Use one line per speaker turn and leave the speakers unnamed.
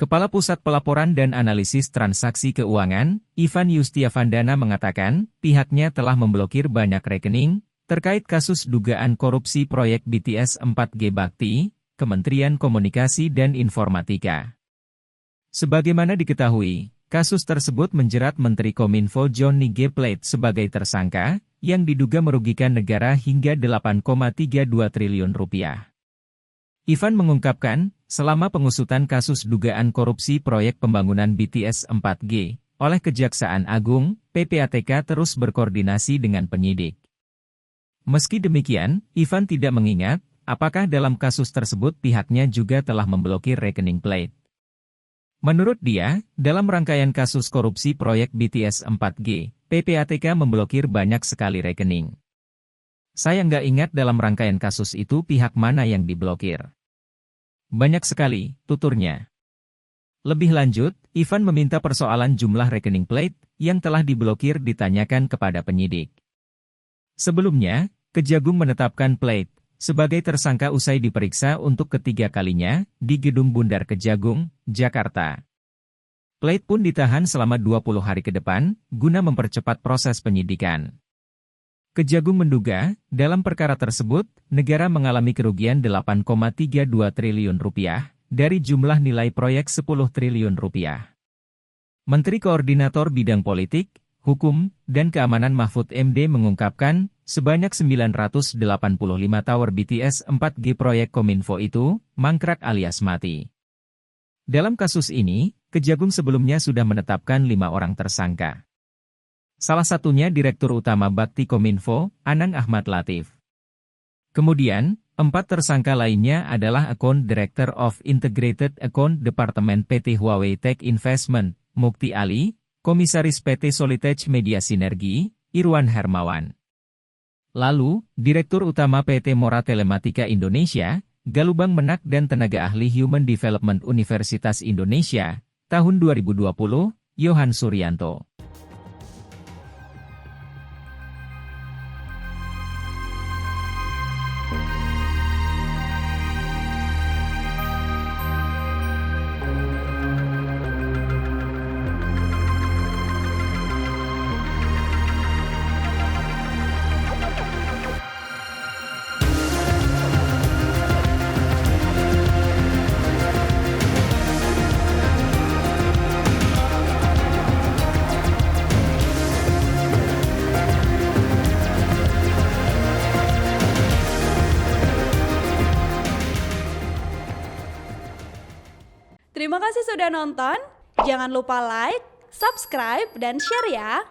Kepala Pusat Pelaporan dan Analisis Transaksi Keuangan, Ivan Yustiavandana mengatakan, pihaknya telah memblokir banyak rekening terkait kasus dugaan korupsi proyek BTS 4G Bakti, Kementerian Komunikasi dan Informatika. Sebagaimana diketahui, kasus tersebut menjerat Menteri Kominfo Johnny G. Plate sebagai tersangka, yang diduga merugikan negara hingga 8,32 triliun rupiah. Ivan mengungkapkan, selama pengusutan kasus dugaan korupsi proyek pembangunan BTS 4G, oleh Kejaksaan Agung, PPATK terus berkoordinasi dengan penyidik. Meski demikian, Ivan tidak mengingat, apakah dalam kasus tersebut pihaknya juga telah memblokir rekening Plate. Menurut dia, dalam rangkaian kasus korupsi proyek BTS 4G, PPATK memblokir banyak sekali rekening. Saya nggak ingat dalam rangkaian kasus itu pihak mana yang diblokir. Banyak sekali, tuturnya. Lebih lanjut, Ivan meminta persoalan jumlah rekening Plate yang telah diblokir ditanyakan kepada penyidik. Sebelumnya, Kejagung menetapkan Plate sebagai tersangka usai diperiksa untuk ketiga kalinya di Gedung Bundar Kejagung, Jakarta. Plate pun ditahan selama 20 hari ke depan guna mempercepat proses penyidikan. Kejagung menduga, dalam perkara tersebut, negara mengalami kerugian 8,32 triliun rupiah dari jumlah nilai proyek 10 triliun rupiah. Menteri Koordinator Bidang Politik, Hukum, dan Keamanan Mahfud MD mengungkapkan, sebanyak 985 tower BTS 4G proyek Kominfo itu, mangkrak alias mati. Dalam kasus ini, Kejagung sebelumnya sudah menetapkan 5 orang tersangka. Salah satunya Direktur Utama Bakti Kominfo, Anang Ahmad Latif. Kemudian, 4 tersangka lainnya adalah Account Director of Integrated Account Department PT Huawei Tech Investment, Mukti Ali, Komisaris PT Solitech Media Sinergi, Irwan Hermawan. Lalu, Direktur Utama PT Mora Telematika Indonesia, Galubang Menak dan Tenaga Ahli Human Development Universitas Indonesia, tahun 2020, Yohan Suryanto.
Terima kasih sudah nonton, jangan lupa like, subscribe, dan share ya!